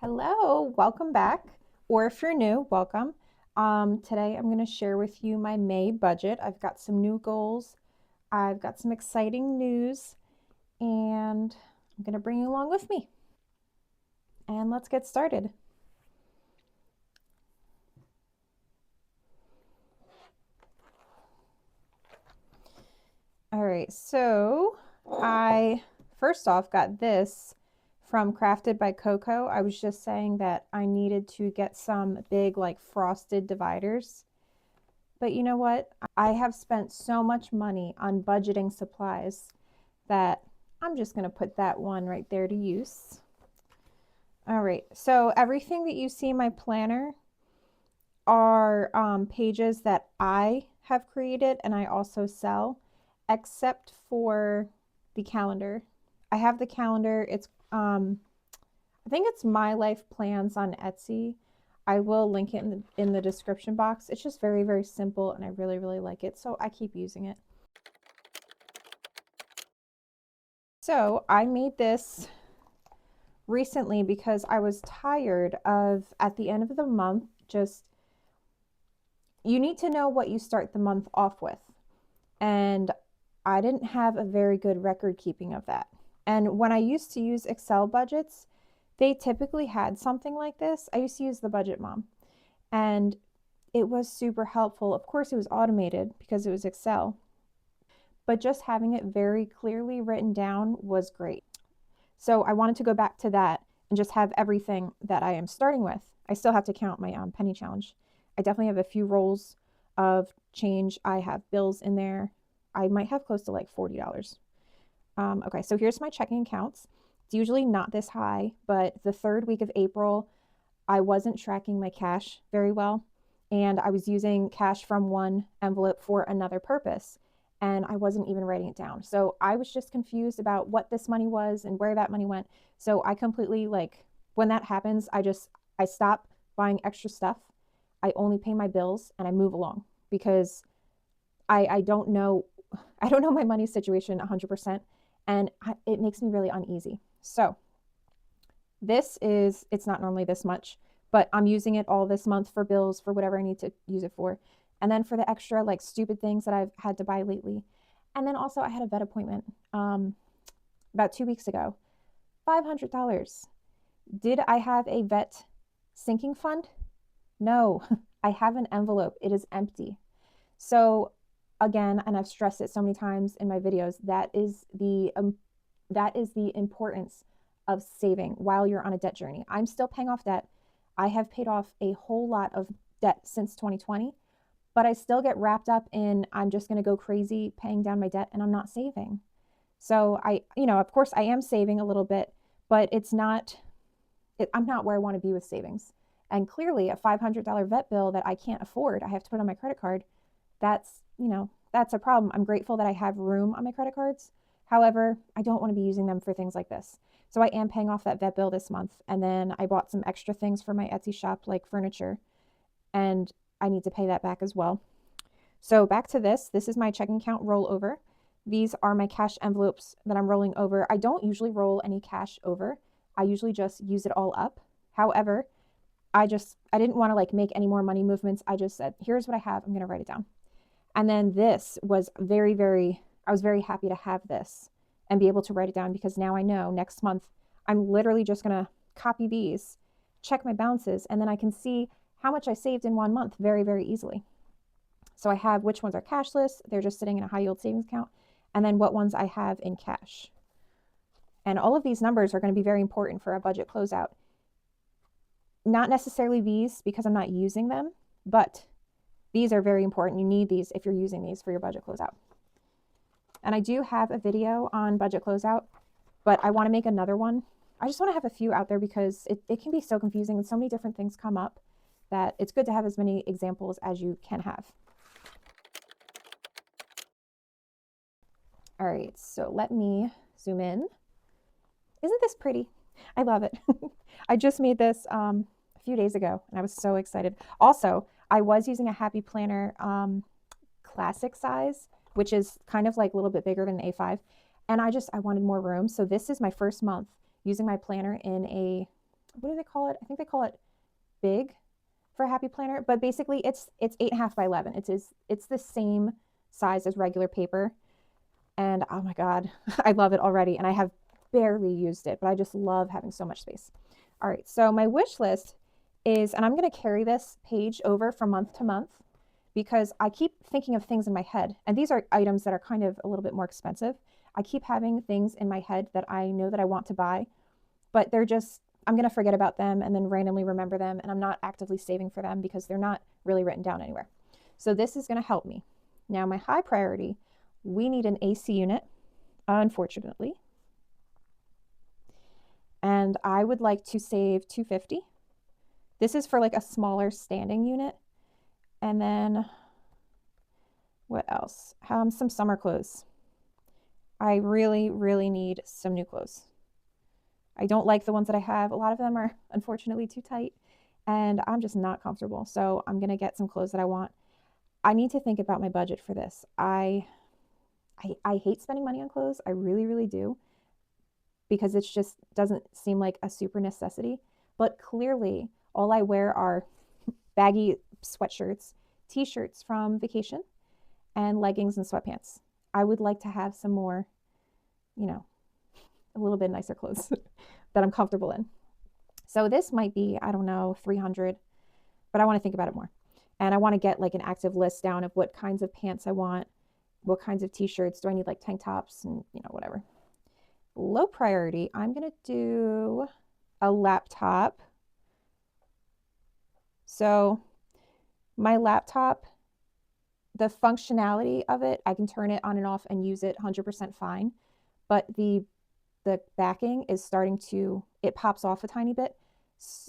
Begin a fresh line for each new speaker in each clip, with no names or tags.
Hello, welcome back. Or if you're new, welcome. Today I'm going to share with you my May budget. I've got some new goals, I've got some exciting news, and I'm going to bring you along with me. And let's get started. All right, so I first off got this from Crafted by Coco. I was just saying that I needed to get some big, like frosted dividers. But you know what? I have spent so much money on budgeting supplies that I'm just going to put that one right there to use. All right, so everything that you see in my planner are pages that I have created and I also sell, except for the calendar. I have the calendar. I think it's My Life Plans on Etsy. I will link it in the description box. It's just very, very simple and I really, really like it. So I keep using it. So I made this recently because I was tired of at the end of the month, just you need to know what you start the month off with. And I didn't have a very good record keeping of that. And when I used to use Excel budgets, they typically had something like this. I used to use the Budget Mom, and it was super helpful. Of course, it was automated because it was Excel, but just having it very clearly written down was great. So I wanted to go back to that and just have everything that I am starting with. I still have to count my penny challenge. I definitely have a few rolls of change. I have bills in there. I might have close to like $40. Okay, so here's my checking accounts. It's usually not this high, but the third week of April, I wasn't tracking my cash very well. And I was using cash from one envelope for another purpose. And I wasn't even writing it down. So I was just confused about what this money was and where that money went. So I completely, like, when that happens, I stop buying extra stuff. I only pay my bills and I move along because I don't know, I don't know my money situation 100%. And it makes me really uneasy. So it's not normally this much, but I'm using it all this month for bills, for whatever I need to use it for. And then for the extra, like, stupid things that I've had to buy lately. And then also, I had a vet appointment about 2 weeks ago. $500. Did I have a vet sinking fund? No, I have an envelope. It is empty. So again, and I've stressed it so many times in my videos, that is the importance of saving while you're on a debt journey. I'm still paying off debt. I have paid off a whole lot of debt since 2020, but I still get wrapped up in I'm just going to go crazy paying down my debt and I'm not saving. So of course I am saving a little bit, but I'm not where I want to be with savings. And clearly a $500 vet bill that I can't afford, I have to put on my credit card. That's a problem. I'm grateful that I have room on my credit cards. However, I don't want to be using them for things like this. So I am paying off that vet bill this month. And then I bought some extra things for my Etsy shop, like furniture, and I need to pay that back as well. So back to this. This is my checking account rollover. These are my cash envelopes that I'm rolling over. I don't usually roll any cash over. I usually just use it all up. However, I didn't want to like make any more money movements. I just said, here's what I have. I'm going to write it down. And then this was I was very happy to have this and be able to write it down because now I know next month I'm literally just going to copy these, check my balances, and then I can see how much I saved in 1 month very, very easily. So I have which ones are cashless, they're just sitting in a high yield savings account, and then what ones I have in cash. And all of these numbers are going to be very important for a budget closeout. Not necessarily these because I'm not using them, but these are very important. You need these if you're using these for your budget closeout. And I do have a video on budget closeout, but I want to make another one. I just want to have a few out there because it can be so confusing and so many different things come up that it's good to have as many examples as you can have. All right, so let me zoom in. Isn't this pretty? I love it. I just made this a few days ago and I was so excited. Also, I was using a Happy Planner classic size, which is kind of like a little bit bigger than an A5. And I wanted more room. So this is my first month using my planner in a what do they call it? I think they call it big for a happy planner, but basically it's 8.5 by 11. It's the same size as regular paper. And oh my God, I love it already. And I have barely used it, but I just love having so much space. All right, so my wish list is, and I'm going to carry this page over from month to month because I keep thinking of things in my head. And these are items that are kind of a little bit more expensive. I keep having things in my head that I know that I want to buy, but they're just, I'm going to forget about them and then randomly remember them. And I'm not actively saving for them because they're not really written down anywhere. So this is going to help me. Now, my high priority, we need an AC unit, unfortunately. And I would like to save $250. This is for like a smaller standing unit. And then what else? Some summer clothes. I really, really need some new clothes. I don't like the ones that I have. A lot of them are unfortunately too tight and I'm just not comfortable. So I'm going to get some clothes that I want. I need to think about my budget for this. I hate spending money on clothes. I really, really do, because it just doesn't seem like a super necessity. But clearly, all I wear are baggy sweatshirts, t-shirts from vacation, and leggings and sweatpants. I would like to have some more, a little bit nicer clothes that I'm comfortable in. So this might be, I don't know, $300, but I want to think about it more. And I want to get like an active list down of what kinds of pants I want, what kinds of t-shirts. Do I need like tank tops and, whatever. Low priority, I'm going to do a laptop. So my laptop, the functionality of it, I can turn it on and off and use it 100% fine. But the backing is starting to, it pops off a tiny bit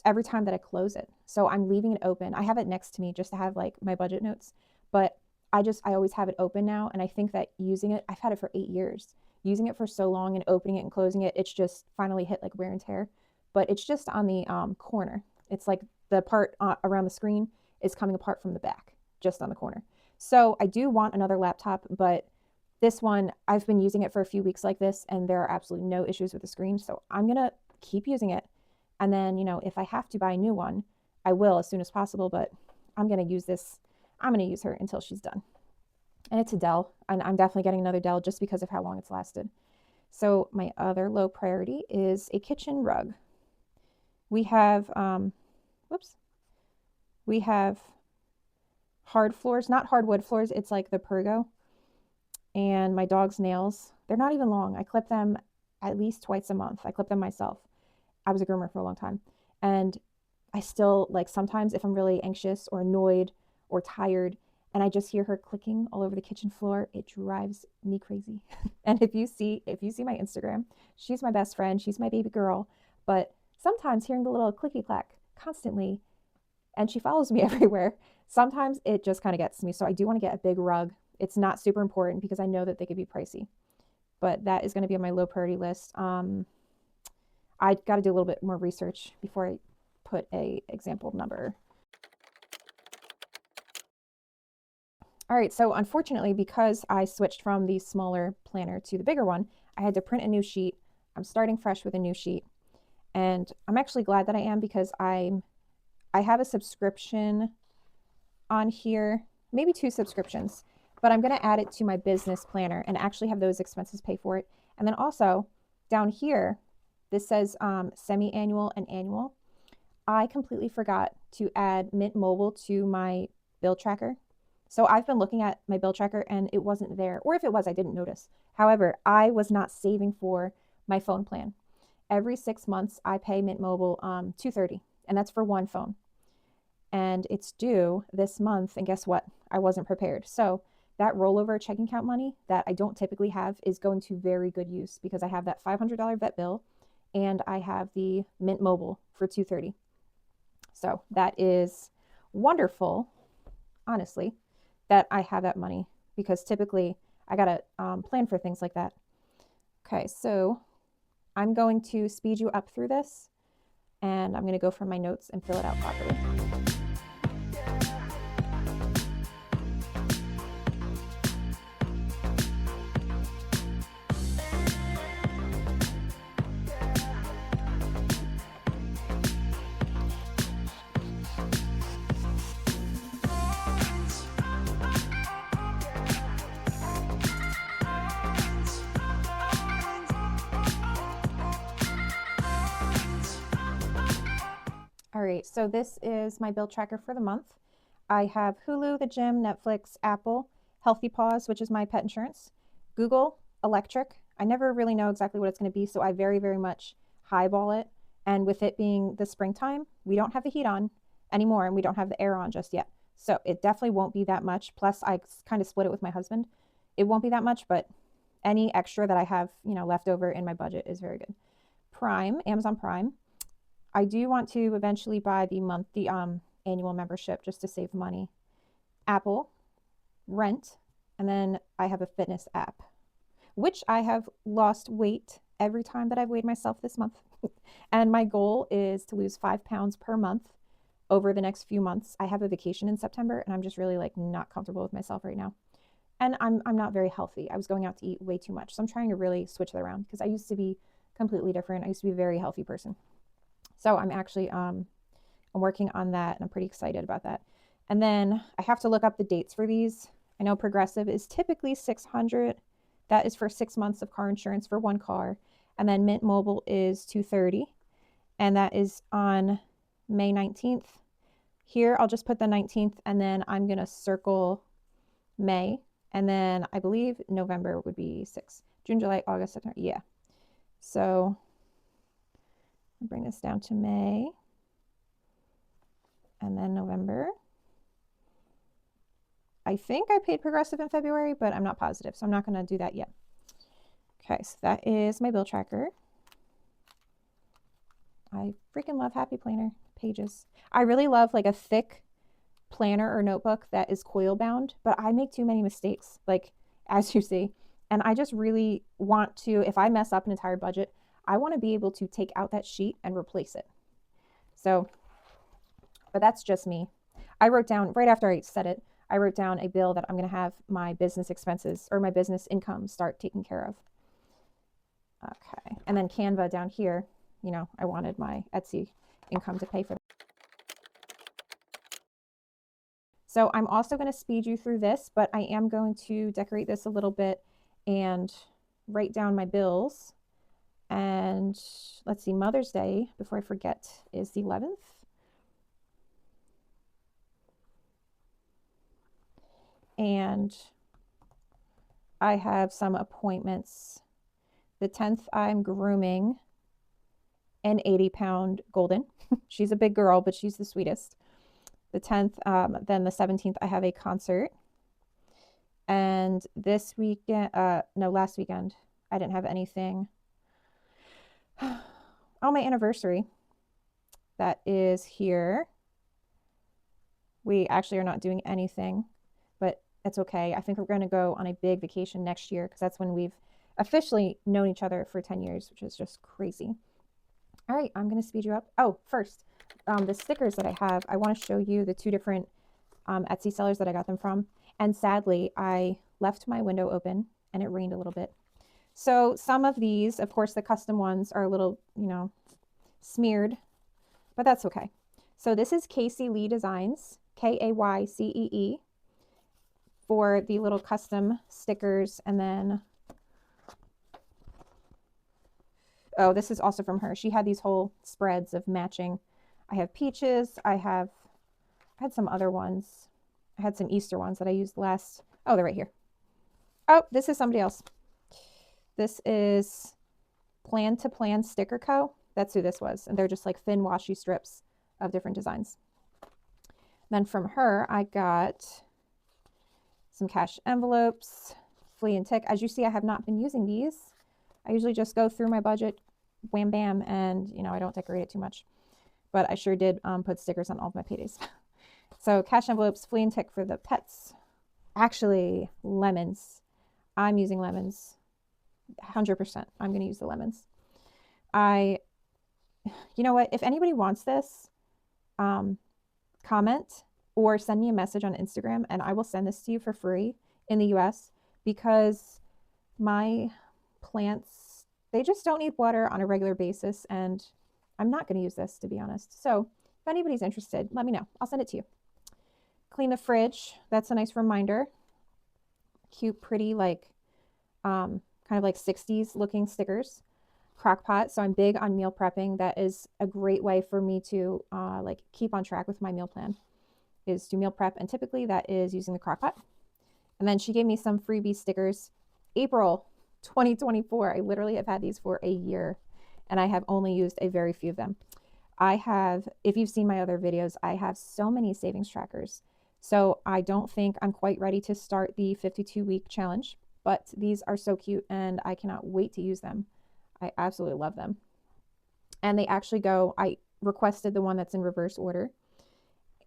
every time that I close it. So I'm leaving it open. I have it next to me just to have like my budget notes, but I always have it open now. And I think that using it, I've had it for 8 years. Using it for so long and opening it and closing it, it's just finally hit like wear and tear. But it's just on the corner. It's like the part around the screen is coming apart from the back, just on the corner. So I do want another laptop, but this one, I've been using it for a few weeks like this, and there are absolutely no issues with the screen. So I'm going to keep using it. And then, if I have to buy a new one, I will as soon as possible. But I'm going to use this. I'm going to use her until she's done. And it's a Dell. And I'm definitely getting another Dell just because of how long it's lasted. So my other low priority is a kitchen rug. We have, we have hard floors, not hardwood floors. It's like the Pergo. And my dog's nails, they're not even long. I clip them at least twice a month. I clip them myself. I was a groomer for a long time. And I still, like, sometimes if I'm really anxious or annoyed or tired and I just hear her clicking all over the kitchen floor, it drives me crazy. And if you see my Instagram, she's my best friend. She's my baby girl. But sometimes hearing the little clicky clack constantly, and she follows me everywhere, sometimes it just kind of gets to me. So I do want to get a big rug. It's not super important because I know that they could be pricey, but that is going to be on my low priority list. I got to do a little bit more research before I put a example number. All right, so unfortunately, because I switched from the smaller planner to the bigger one, I had to print a new sheet. I'm starting fresh with a new sheet, and I'm actually glad that I am, because I have a subscription on here, maybe 2 subscriptions, but I'm going to add it to my business planner and actually have those expenses pay for it. And then also down here, this says semi-annual and annual. I completely forgot to add Mint Mobile to my bill tracker. So I've been looking at my bill tracker and it wasn't there. Or if it was, I didn't notice. However, I was not saving for my phone plan. Every 6 months, I pay Mint Mobile $230, and that's for one phone. And it's due this month, and guess what? I wasn't prepared. So that rollover checking account money that I don't typically have is going to very good use, because I have that $500 vet bill and I have the Mint Mobile for $230. So that is wonderful, honestly, that I have that money, because typically I got to plan for things like that. Okay, so I'm going to speed you up through this, and I'm going to go from my notes and fill it out properly. right, so this is my bill tracker for the month. I have Hulu, the gym, Netflix, Apple, Healthy Paws, which is my pet insurance, Google, electric. I never really know exactly what it's going to be, so I very, very much highball it. And with it being the springtime, we don't have the heat on anymore and we don't have the air on just yet. So it definitely won't be that much. Plus, I kind of split it with my husband. It won't be that much, but any extra that I have, left over in my budget is very good. Prime, Amazon Prime. I do want to eventually buy the annual membership just to save money. Apple, Rent, and then I have a fitness app, which I have lost weight every time that I've weighed myself this month. And my goal is to lose 5 pounds per month over the next few months. I have a vacation in September and I'm just really like not comfortable with myself right now. And I'm not very healthy. I was going out to eat way too much. So I'm trying to really switch that around because I used to be completely different. I used to be a very healthy person. So I'm actually I'm working on that and I'm pretty excited about that. And then I have to look up the dates for these. I know Progressive is typically $600. That is for 6 months of car insurance for one car. And then Mint Mobile is $230. And that is on May 19th. Here, I'll just put the 19th and then I'm going to circle May. And then I believe November would be 6. June, July, August, September. Yeah. So I'll bring this down to May. And then November. I think I paid Progressive in February, but I'm not positive, so I'm not going to do that yet. Okay, so that is my bill tracker. I freaking love Happy Planner pages. I really love like a thick planner or notebook that is coil bound, but I make too many mistakes, like as you see. And I just really want to, if I mess up an entire budget, I want to be able to take out that sheet and replace it. So, but that's just me. I wrote down, right after I said it, I wrote down a bill that I'm going to have my business expenses or my business income start taking care of. Okay. And then Canva down here, I wanted my Etsy income to pay for that. So I'm also going to speed you through this, but I am going to decorate this a little bit and write down my bills. And let's see, Mother's Day, before I forget, is the 11th. And I have some appointments. The 10th, I'm grooming an 80-pound golden. She's a big girl, but she's the sweetest. The 10th, then the 17th, I have a concert. And this weekend, last weekend, I didn't have anything. Oh, my anniversary. That is here. We actually are not doing anything, but it's okay. I think we're going to go on a big vacation next year because that's when we've officially known each other for 10 years, which is just crazy. All right, I'm going to speed you up. Oh, first, the stickers that I have, I want to show you the 2 different Etsy sellers that I got them from. And sadly, I left my window open and it rained a little bit. So some of these, of course, the custom ones are a little, smeared, but that's okay. So this is Casey Lee Designs, Kaycee, for the little custom stickers. And then, oh, this is also from her. She had these whole spreads of matching. I have peaches. I had some other ones. I had some Easter ones that I used last. Oh, they're right here. Oh, this is somebody else. This is Plan to Plan Sticker Co. That's who this was. And they're just like thin washi strips of different designs. Then from her, I got some cash envelopes, flea and tick. As you see, I have not been using these. I usually just go through my budget, wham bam, and I don't decorate it too much. But I sure did put stickers on all of my paydays. So cash envelopes, flea and tick for the pets. Actually, lemons. I'm using lemons. 100%. I'm going to use the lemons. You know what? If anybody wants this, comment or send me a message on Instagram and I will send this to you for free in the US because my plants, they just don't need water on a regular basis and I'm not going to use this, to be honest. So if anybody's interested, let me know. I'll send it to you. Clean the fridge. That's a nice reminder. Cute, pretty, like kind of like 60s looking stickers. crock pot. So I'm big on meal prepping. That is a great way for me to like keep on track with my meal plan, is to meal prep. And typically that is using the crock pot. And then she gave me some freebie stickers. April 2024. I literally have had these for a year and I have only used a very few of them. I have, if you've seen my other videos, I have so many savings trackers. So I don't think I'm quite ready to start the 52-week challenge, but these are so cute and I cannot wait to use them. I absolutely love them. And they actually go, I requested the one that's in reverse order.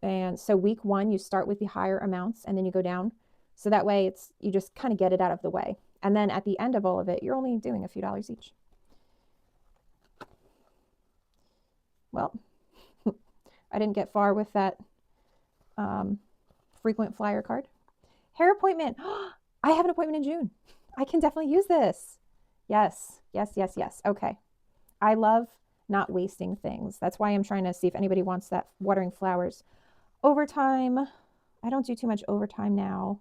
And so week 1, you start with the higher amounts and then you go down. So that way it's, you just kind of get it out of the way. And then at the end of all of it, you're only doing a few dollars each. Well, I didn't get far with that frequent flyer card. Hair appointment. I have an appointment in June. I can definitely use this. Yes, yes, yes, yes. Okay. I love not wasting things. That's why I'm trying to see if anybody wants that watering flowers. Overtime. I don't do too much overtime now.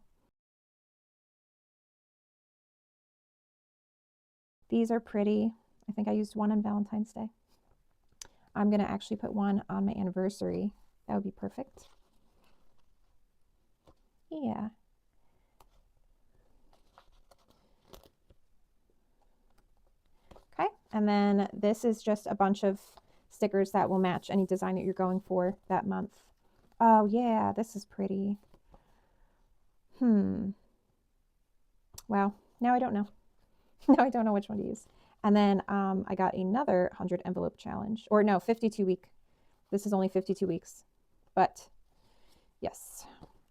These are pretty. I think I used one on Valentine's Day. I'm going to actually put one on my anniversary. That would be perfect. Yeah. Okay. And then this is just a bunch of stickers that will match any design that you're going for that month. Oh yeah, this is pretty. Wow. Now I don't know. Now I don't know which one to use. And then I got another 100 envelope challenge, or no, 52 week. This is only 52 weeks, but yes.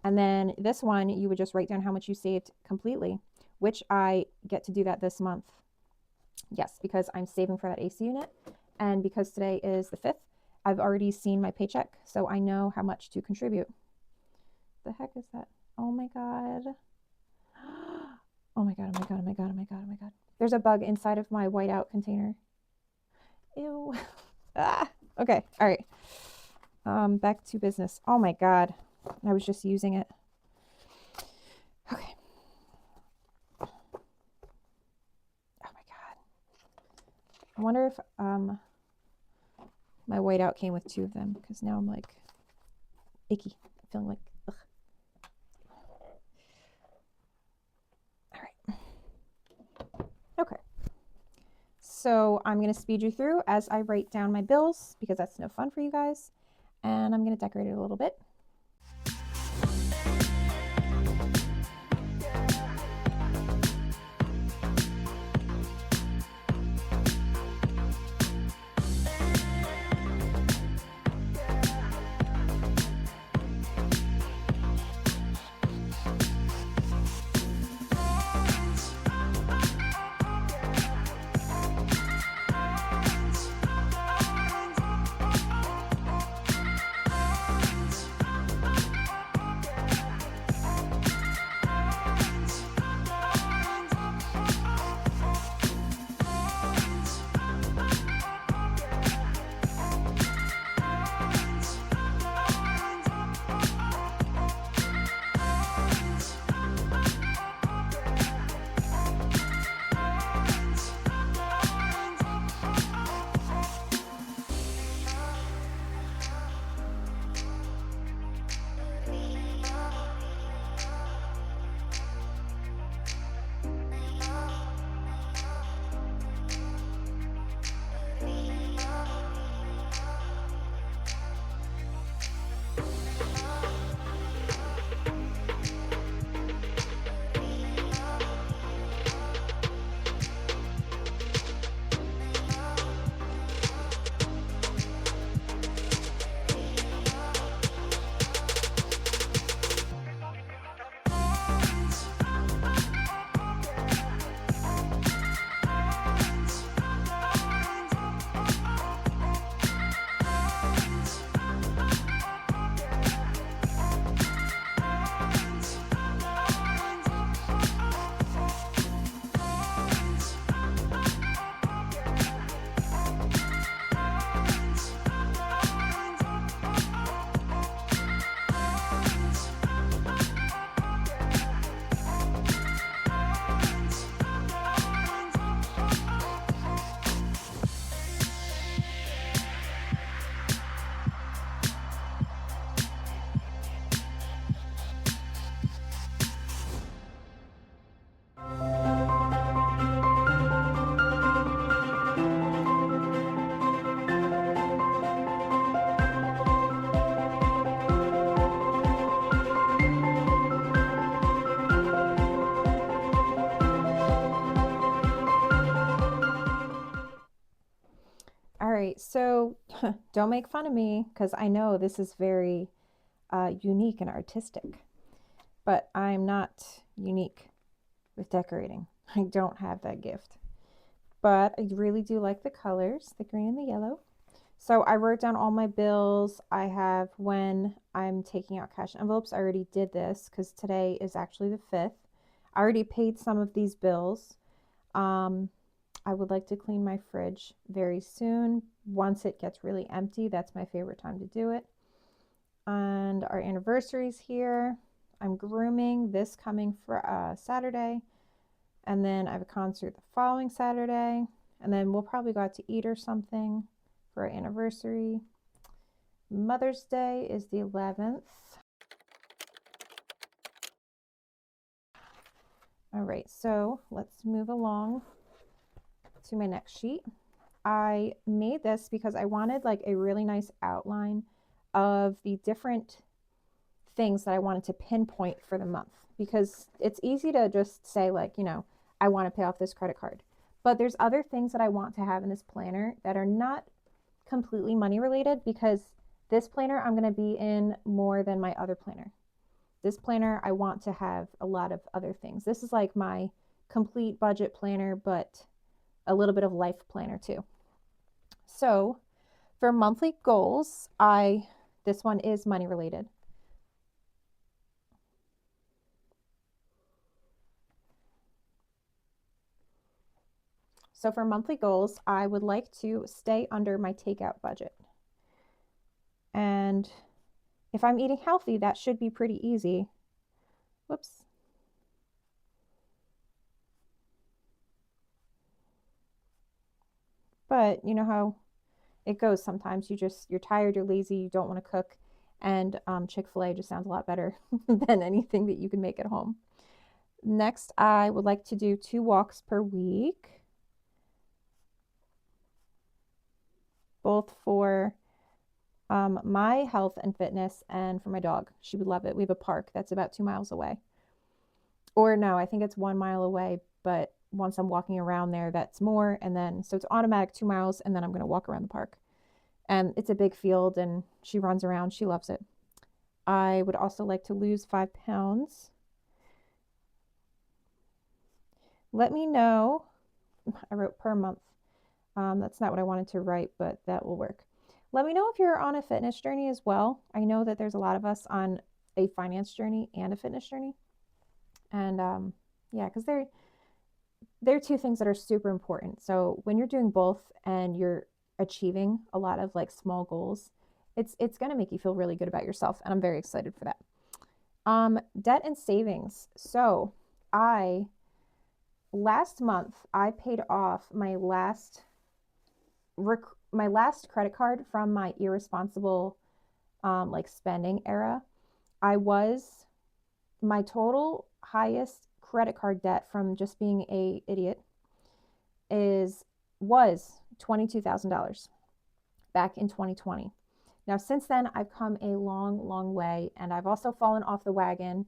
And then this one, you would just write down how much you saved completely, which I get to do that this month. Yes, because I'm saving for that AC unit. And because today is the 5th, I've already seen my paycheck, so I know how much to contribute. The heck is that? Oh my God. Oh my God, oh my God, oh my God, oh my God, oh my God. There's a bug inside of my whiteout container. Ew. Ah, okay, all right. Back to business. Oh my God. I was just using it. Okay. Oh my God. I wonder if my whiteout came with 2 of them, because now I'm like icky. I'm feeling like ugh. All right. Okay. So I'm going to speed you through as I write down my bills, because that's no fun for you guys. And I'm going to decorate it a little bit. So don't make fun of me because I know this is very unique and artistic, but I'm not unique with decorating. I don't have that gift, but I really do like the colors, the green and the yellow. So I wrote down all my bills I have when I'm taking out cash envelopes. I already did this because today is actually the 5th. I already paid some of these bills. Um, I would like to clean my fridge very soon. Once it gets really empty, that's my favorite time to do it. And our anniversary's here. I'm grooming this coming for Saturday. And then I have a concert the following Saturday. And then we'll probably go out to eat or something for our anniversary. Mother's Day is the 11th. All right, so let's move along to my next sheet. I made this because I wanted like a really nice outline of the different things that I wanted to pinpoint for the month, because it's easy to just say like, I want to pay off this credit card. But there's other things that I want to have in this planner that are not completely money related, because this planner I'm going to be in more than my other planner. This planner, I want to have a lot of other things. This is like my complete budget planner, but a little bit of life planner too. So for monthly goals, this one is money related. So for monthly goals, I would like to stay under my takeout budget. And if I'm eating healthy, that should be pretty easy. Whoops. But you know how it goes sometimes. You're tired, you're lazy, you don't want to cook. And Chick-fil-A just sounds a lot better than anything that you can make at home. Next, I would like to do 2 walks per week, both for my health and fitness and for my dog. She would love it. We have a park that's about 2 miles away. Or no, I think it's 1 mile away, but once I'm walking around there, that's more. And then, so it's automatic 2 miles, and then I'm going to walk around the park. And it's a big field, and she runs around. She loves it. I would also like to lose 5 pounds. Let me know. I wrote per month. That's not what I wanted to write, but that will work. Let me know if you're on a fitness journey as well. I know that there's a lot of us on a finance journey and a fitness journey. And yeah, because they're two things that are super important. So when you're doing both and you're achieving a lot of like small goals, it's going to make you feel really good about yourself, and I'm very excited for that. Debt and savings. So last month I paid off my last credit card from my irresponsible like spending era. My total highest credit card debt from just being a idiot was $22,000 back in 2020. Now, since then, I've come a long, long way, and I've also fallen off the wagon,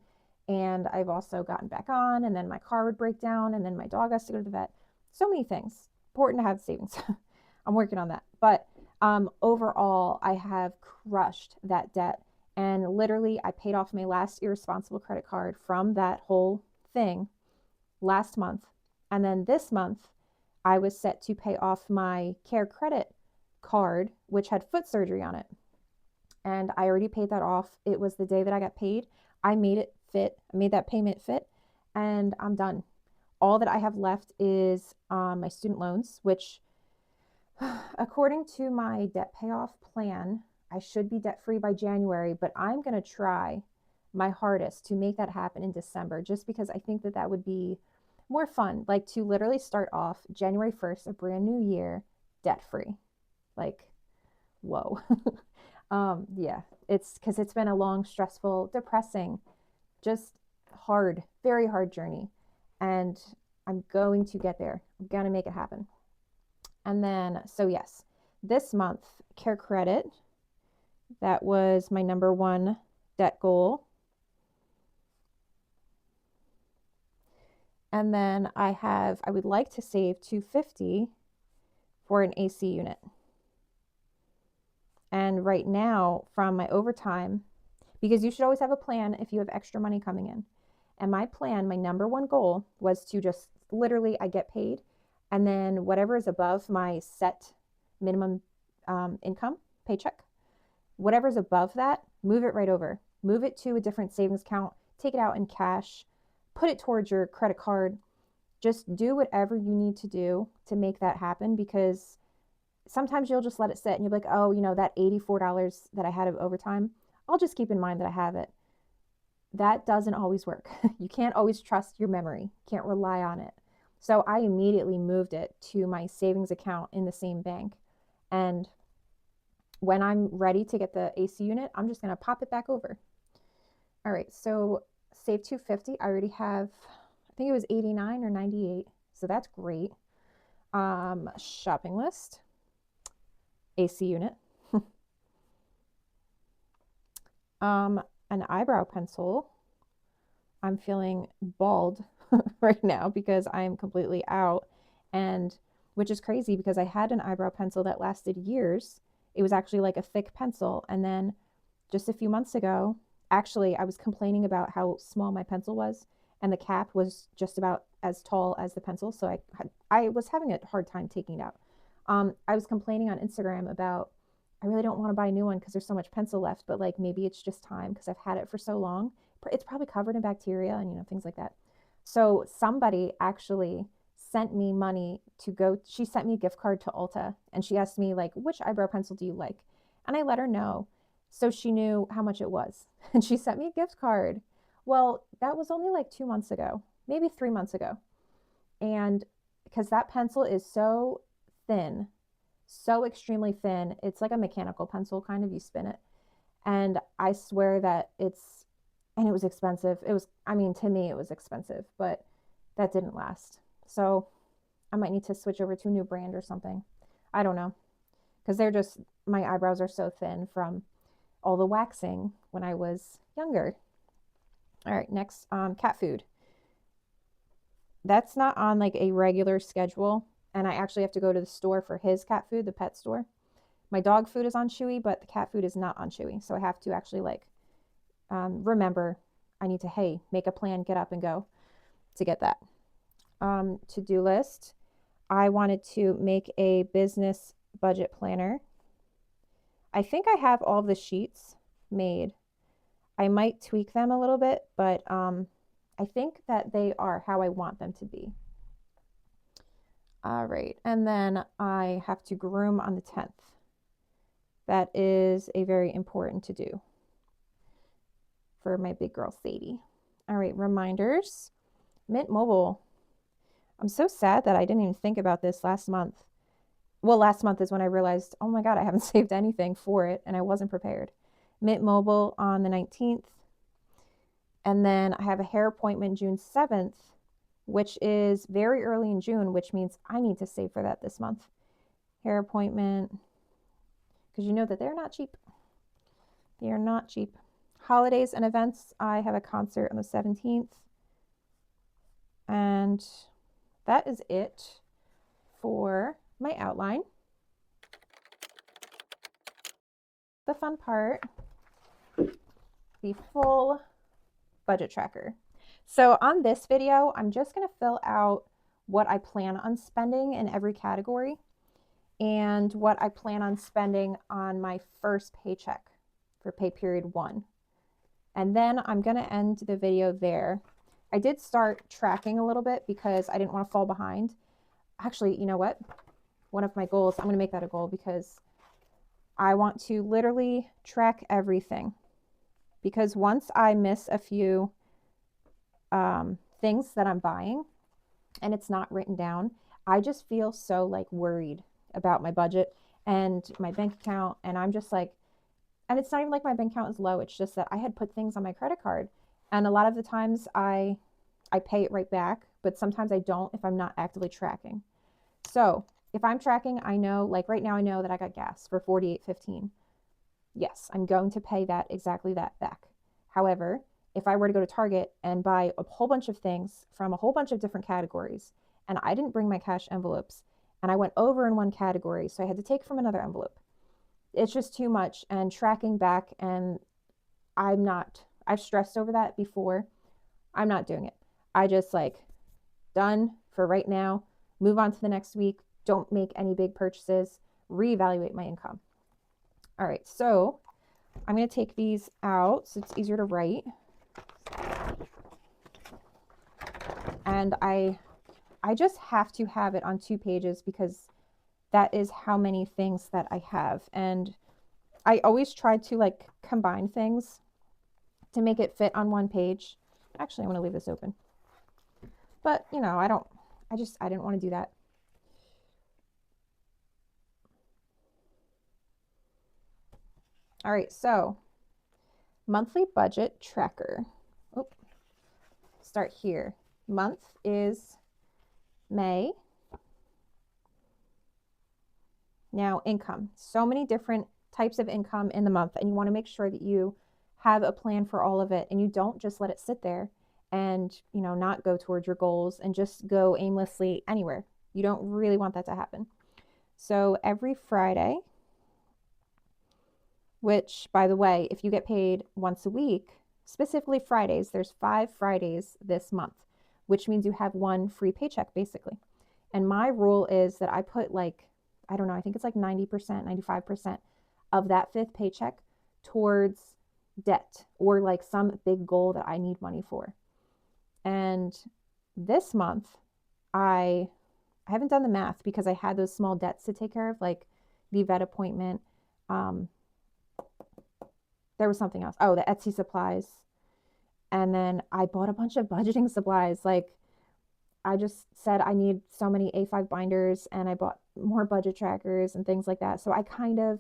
and I've also gotten back on, and then my car would break down, and then my dog has to go to the vet. So many things. Important to have savings. I'm working on that. But overall, I have crushed that debt. And literally, I paid off my last irresponsible credit card from that whole thing last month. And then this month, I was set to pay off my Care Credit card, which had foot surgery on it. And I already paid that off. It was the day that I got paid. I made it fit. I made that payment fit, and I'm done. All that I have left is my student loans, which, according to my debt payoff plan, I should be debt free by January, but I'm going to try my hardest to make that happen in December, just because I think that would be more fun, like to literally start off January 1st, a brand new year, debt free. Like, whoa. Yeah, it's because it's been a long, stressful, depressing, just hard, very hard journey. And I'm going to get there. I'm going to make it happen. And then, so yes, this month, Care Credit, that was my number one debt goal. And then I would like to save $250 for an AC unit. And right now, from my overtime, because you should always have a plan if you have extra money coming in. And my plan, my number one goal was to just literally, I get paid, and then whatever is above my set minimum income paycheck, whatever's above that, move it right over. Move it to a different savings account, take it out in cash, put it towards your credit card. Just do whatever you need to do to make that happen, because sometimes you'll just let it sit and you'll be like, oh, that $84 that I had of overtime, I'll just keep in mind that I have it. That doesn't always work. You can't always trust your memory, can't rely on it. So I immediately moved it to my savings account in the same bank. And when I'm ready to get the AC unit, I'm just going to pop it back over. All right, so save 250. I already have, I think it was 89 or 98. So that's great. Shopping list, AC unit. An eyebrow pencil. I'm feeling bald right now because I'm completely out, and which is crazy because I had an eyebrow pencil that lasted years. It was actually like a thick pencil, and then just a few months ago, actually, I was complaining about how small my pencil was, and the cap was just about as tall as the pencil, so I was having a hard time taking it out. I was complaining on Instagram about I really don't want to buy a new one because there's so much pencil left, but like maybe it's just time because I've had it for so long. It's probably covered in bacteria and things like that. So somebody actually sent me money to go. She sent me a gift card to Ulta, and she asked me like, which eyebrow pencil do you like? And I let her know. So she knew how much it was. And she sent me a gift card. Well, that was only like 2 months ago, maybe 3 months ago. And because that pencil is so thin, so extremely thin, it's like a mechanical pencil, kind of, you spin it. And I swear that and it was expensive. To me, it was expensive, but that didn't last. So I might need to switch over to a new brand or something. I don't know. Because my eyebrows are so thin from all the waxing when I was younger. All right, next, cat food. That's not on like a regular schedule. And I actually have to go to the store for his cat food, the pet store. My dog food is on Chewy, but the cat food is not on Chewy. So I have to actually remember I need to, make a plan, get up and go to get that. To-do list. I wanted to make a business budget planner. I think I have all the sheets made. I might tweak them a little bit, but I think that they are how I want them to be. All right, and then I have to groom on the 10th. That is a very important to do for my big girl Sadie. All right, reminders. Mint Mobile. I'm so sad that I didn't even think about this last month. Well, last month is when I realized, oh my God, I haven't saved anything for it, and I wasn't prepared. Mint Mobile on the 19th. And then I have a hair appointment June 7th, which is very early in June, which means I need to save for that this month. Hair appointment, because you know that they're not cheap. They are not cheap. Holidays and events, I have a concert on the 17th. And that is it for my outline. The fun part, the full budget tracker. So on this video, I'm just going to fill out what I plan on spending in every category and what I plan on spending on my first paycheck for pay period 1. And then I'm going to end the video there. I did start tracking a little bit because I didn't want to fall behind. Actually, you know what? One of my goals, I'm going to make that a goal because I want to literally track everything. Because once I miss a few things that I'm buying and it's not written down, I just feel so worried about my budget and my bank account. And I'm just and it's not even like my bank account is low. It's just that I had put things on my credit card. And a lot of the times I pay it right back, but sometimes I don't if I'm not actively tracking. So if I'm tracking, I know, right now I know that I got gas for $48.15. Yes, I'm going to pay exactly that back. However, if I were to go to Target and buy a whole bunch of things from a whole bunch of different categories, and I didn't bring my cash envelopes, and I went over in one category, so I had to take from another envelope, it's just too much, and tracking back, and I've stressed over that before. I'm not doing it. I just like done for right now, move on to the next week, don't make any big purchases, reevaluate my income. All right, so I'm going to take these out so it's easier to write. And I just have to have it on 2 pages because that is how many things that I have. And I always try to like combine things to make it fit on 1 page. Actually, I'm going to leave this open. But, you know, I didn't want to do that. All right, so monthly budget tracker. Oh, start here. Month is May. Now, income. So many different types of income in the month, and you want to make sure that you have a plan for all of it and you don't just let it sit there and, you know, not go towards your goals and just go aimlessly anywhere. You don't really want that to happen. So every Friday, which, by the way, if you get paid once a week, specifically Fridays, there's 5 Fridays this month, which means you have 1 free paycheck basically. And my rule is that I put like, I don't know, I think it's like 90%, 95% of that 5th paycheck towards debt or like some big goal that I need money for. And this month, I haven't done the math because I had those small debts to take care of, like the vet appointment. There was something else. Oh, the Etsy supplies. And then I bought a bunch of budgeting supplies. Like I just said I need so many A5 binders, and I bought more budget trackers and things like that. So I kind of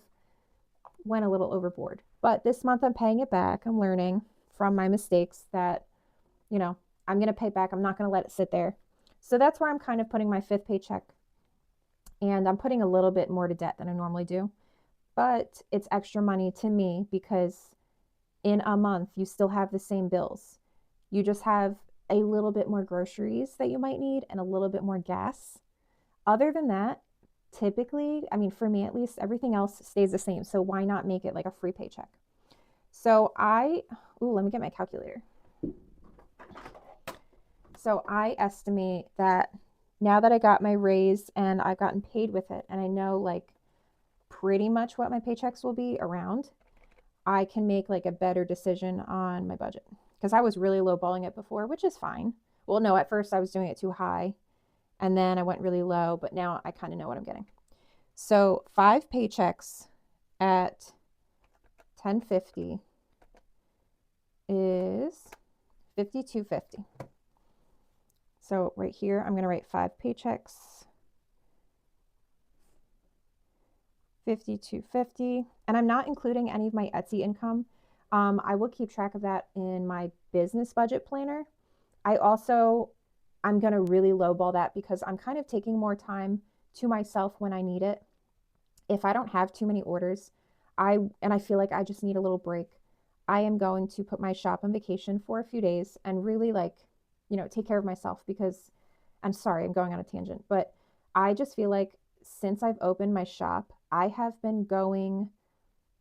went a little overboard. But this month I'm paying it back. I'm learning from my mistakes that, you know, I'm going to pay back. I'm not going to let it sit there. So that's where I'm kind of putting my 5th paycheck. And I'm putting a little bit more to debt than I normally do. But it's extra money to me because in a month you still have the same bills. You just have a little bit more groceries that you might need and a little bit more gas. Other than that, typically, I mean, for me at least, everything else stays the same. So why not make it like a free paycheck? So let me get my calculator. So I estimate that now that I got my raise and I've gotten paid with it, and I know like pretty much what my paychecks will be around, I can make like a better decision on my budget. Because I was really lowballing it before, which is fine. Well, no, at first I was doing it too high, and then I went really low, but now I kind of know what I'm getting. So 5 paychecks at $10.50 is $52.50. So right here, I'm going to write 5 paychecks, $52.50, and I'm not including any of my Etsy income. I will keep track of that in my business budget planner. I'm going to really lowball that because I'm kind of taking more time to myself when I need it. If I don't have too many orders, and I feel like I just need a little break, I am going to put my shop on vacation for a few days and really like, you know, take care of myself because I'm sorry, I'm going on a tangent, but I just feel like since I've opened my shop, I have been going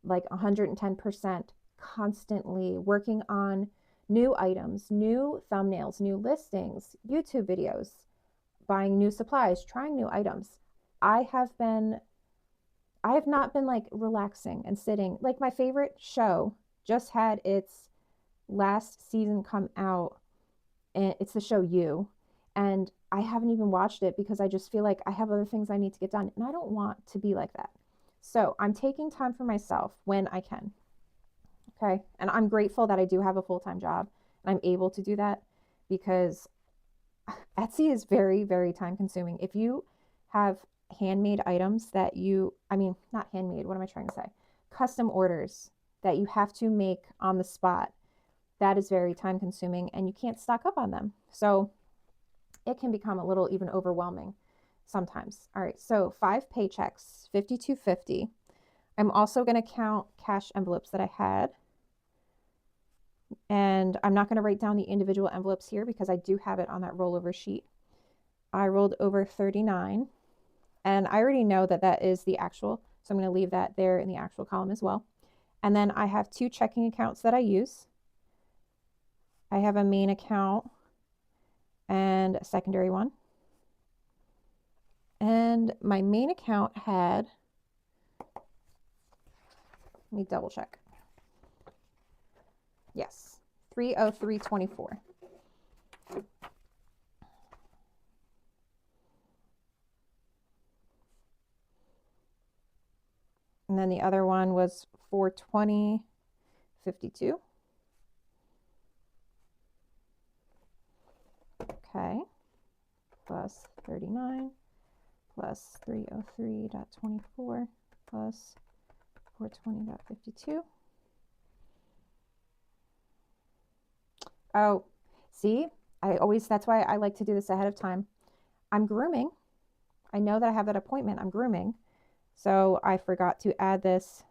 like 110% constantly working on new items, new thumbnails, new listings, YouTube videos, buying new supplies, trying new items. I have not been like relaxing and sitting. Like my favorite show just had its last season come out, and it's the show You. And I haven't even watched it because I just feel like I have other things I need to get done, and I don't want to be like that. So I'm taking time for myself when I can. Okay. And I'm grateful that I do have a full-time job and I'm able to do that because Etsy is very, very time consuming. If you have handmade items that not handmade, what am I trying to say? Custom orders that you have to make on the spot, that is very time consuming and you can't stock up on them. So it can become a little even overwhelming sometimes. All right. So 5 paychecks, $52.50. I'm also going to count cash envelopes that I had. And I'm not going to write down the individual envelopes here because I do have it on that rollover sheet. I rolled over 39, and I already know that that is the actual So I'm going to leave that there in the actual column as well. And then I have 2 checking accounts that I use. I have a main account and a secondary one. And my main account had, let me double check. Yes, 303.24. And then the other one was 420.52. Okay, plus 39 plus 303.24 plus 420.52. Oh, see, that's why I like to do this ahead of time. I'm grooming. I know that I have that appointment. I'm grooming. So I forgot to add this.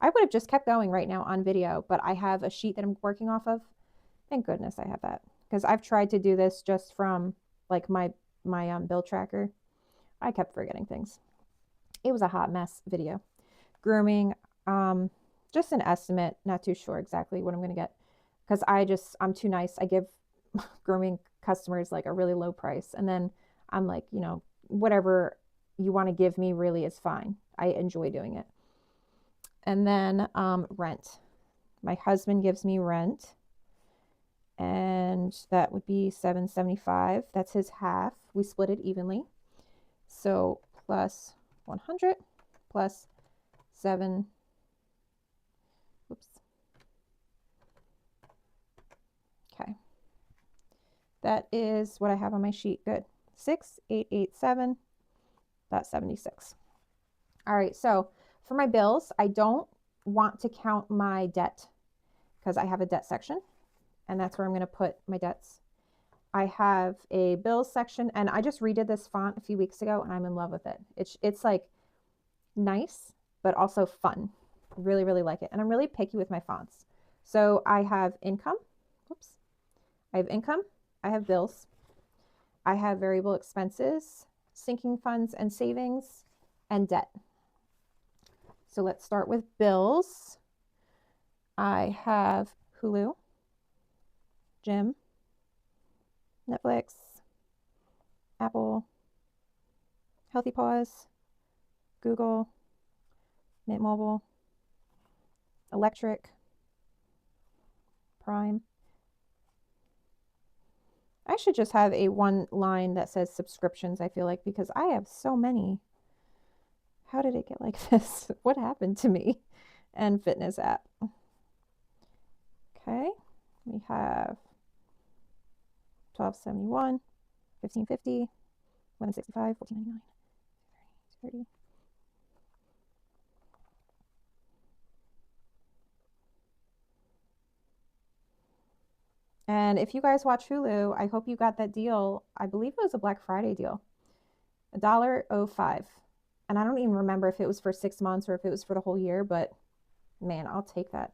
I would have just kept going right now on video, but I have a sheet that I'm working off of. Thank goodness I have that, because I've tried to do this just from like my bill tracker. I kept forgetting things. It was a hot mess video. Grooming, just an estimate, not too sure exactly what I'm going to get, because I'm too nice. I give grooming customers like a really low price, and then I'm like, you know, whatever you want to give me really is fine. I enjoy doing it. And then rent. My husband gives me rent, and that would be $775. That's his half. We split it evenly. So plus 100 plus 7. Oops. Okay. That is what I have on my sheet. Good. 6887.76. All right. So for my bills, I don't want to count my debt because I have a debt section, and that's where I'm going to put my debts. I have a bills section, and I just redid this font a few weeks ago, and I'm in love with it. It's like nice, but also fun. Really, really like it. And I'm really picky with my fonts. So I have income. Oops. I have income. I have bills. I have variable expenses, sinking funds and savings, and debt. So let's start with bills. I have Hulu, Gym, Netflix, Apple, Healthy Paws, Google, Mint Mobile, Electric, Prime. I should just have a one line that says subscriptions, I feel like, because I have so many. How did it get like this? What happened to me? And fitness app. Okay, we have $12.71, $15.50, $11.65, $14.99, $30. And if you guys watch Hulu, I hope you got that deal. I believe it was a Black Friday deal. $1.05. And I don't even remember if it was for 6 months or if it was for the whole year, but man, I'll take that.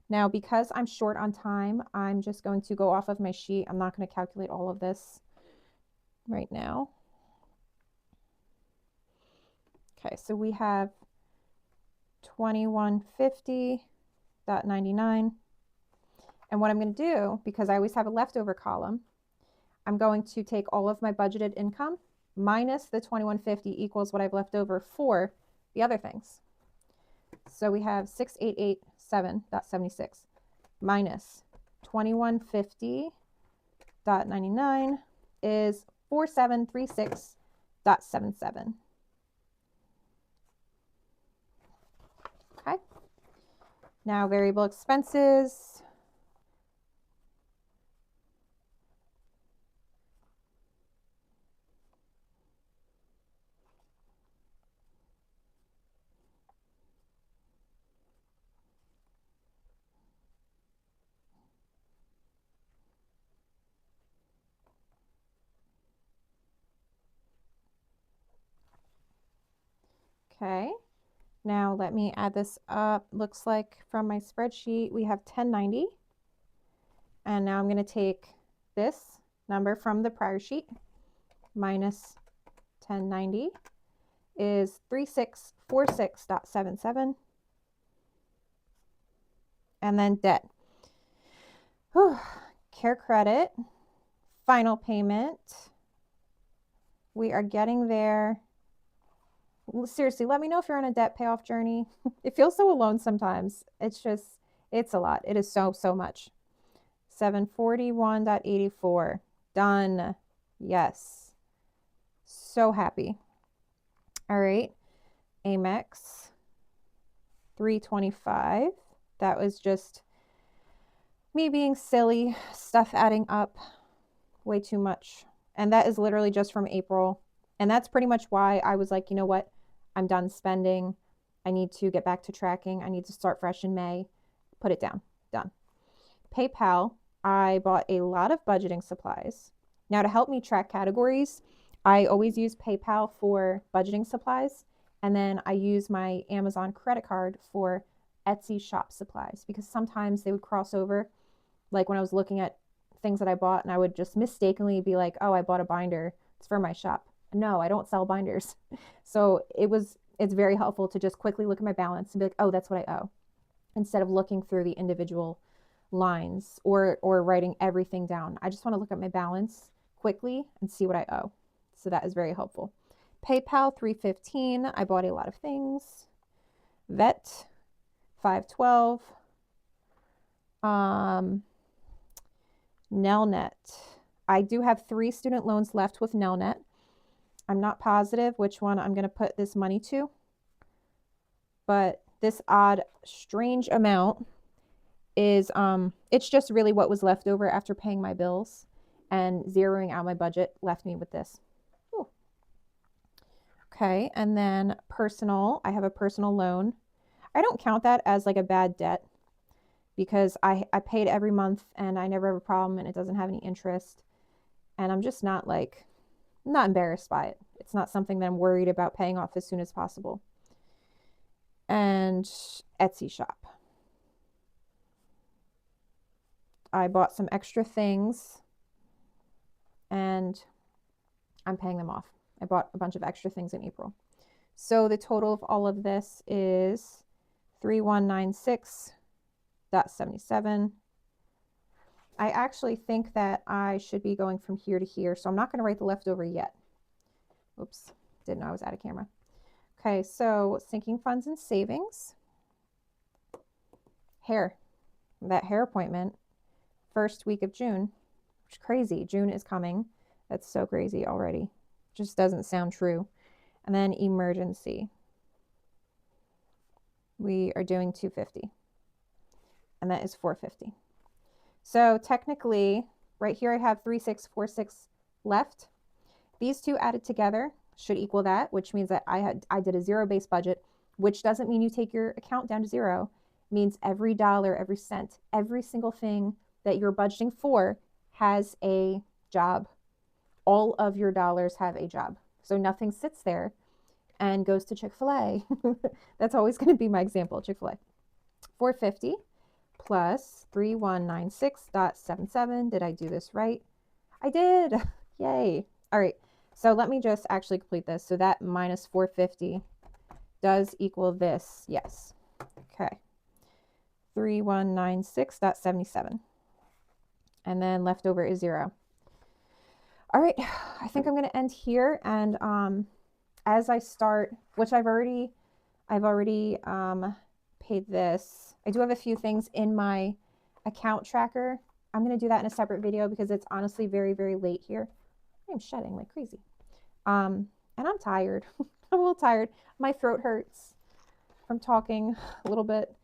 Now, because I'm short on time, I'm just going to go off of my sheet. I'm not going to calculate all of this right now. Okay, so we have $21.50.99. And what I'm going to do, because I always have a leftover column, I'm going to take all of my budgeted income minus the $21.50 equals what I've left over for the other things. So we have $6,887.76 minus $21.50.99 is $4,736.77. Okay. Now variable expenses. Okay, now let me add this up. Looks like from my spreadsheet, we have 1090. And now I'm going to take this number from the prior sheet minus 1090. is 3646.77. And then debt. Whew. Care credit, final payment. We are getting there. Seriously, let me know if you're on a debt payoff journey. It feels so alone sometimes. It's a lot. It is so much. 741.84. Done. Yes. So happy. All right. Amex 325. That was just me being silly, stuff adding up way too much. And that is literally just from April. And that's pretty much why I was like, you know what? I'm done spending. I need to get back to tracking. I need to start fresh in May. Put it down. Done. PayPal, I bought a lot of budgeting supplies. Now, to help me track categories, I always use PayPal for budgeting supplies. And then I use my Amazon credit card for Etsy shop supplies because sometimes they would cross over. Like when I was looking at things that I bought and I would just mistakenly be like, oh, I bought a binder. It's for my shop. No, I don't sell binders. So it's very helpful to just quickly look at my balance and be like, oh, that's what I owe, instead of looking through the individual lines or writing everything down. I just want to look at my balance quickly and see what I owe. So that is very helpful. PayPal 315. I bought a lot of things. Vet 512. Nelnet. I do have 3 student loans left with Nelnet. I'm not positive which one I'm going to put this money to, but this odd, strange amount is, it's just really what was left over after paying my bills, and zeroing out my budget left me with this. Ooh. Okay, and then personal, I have a personal loan. I don't count that as like a bad debt because I paid every month and I never have a problem and it doesn't have any interest. And I'm just not embarrassed by it. It's not something that I'm worried about paying off as soon as possible. And Etsy shop. I bought some extra things and I'm paying them off. I bought a bunch of extra things in April. So the total of all of this is 3196.77. I actually think that I should be going from here to here, so I'm not going to write the leftover yet. Oops, didn't know I was out of camera. Okay, so sinking funds and savings. Hair. That hair appointment, first week of June, which is crazy. June is coming. That's so crazy already. Just doesn't sound true. And then emergency. We are doing 250. And that is 450. So technically, right here I have 3646 left. These two added together should equal that, which means that I did a zero-based budget, which doesn't mean you take your account down to zero. It means every dollar, every cent, every single thing that you're budgeting for has a job. All of your dollars have a job. So nothing sits there and goes to Chick-fil-A. That's always going to be my example, Chick-fil-A. 450 plus 3196.77. Did I do this right? I did. Yay. All right. So let me just actually complete this. So that minus 450 does equal this. Yes. Okay. 3196.77. And then leftover is 0. All right. I think I'm going to end here. And as I start, which I've already paid this. I do have a few things in my account tracker. I'm going to do that in a separate video because it's honestly very, very late here. I'm shedding like crazy. And I'm tired. I'm a little tired. My throat hurts from talking a little bit.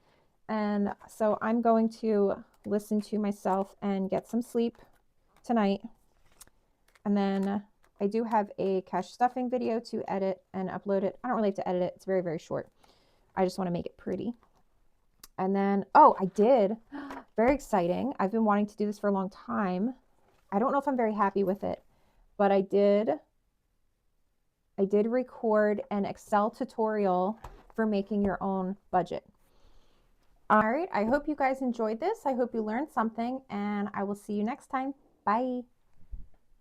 And so I'm going to listen to myself and get some sleep tonight. And then I do have a cash stuffing video to edit and upload it. I don't really have to edit it. It's very, very short. I just want to make it pretty. And then, oh, I did. Very exciting. I've been wanting to do this for a long time. I don't know if I'm very happy with it, but I did record an Excel tutorial for making your own budget. All right. I hope you guys enjoyed this. I hope you learned something, and I will see you next time. Bye.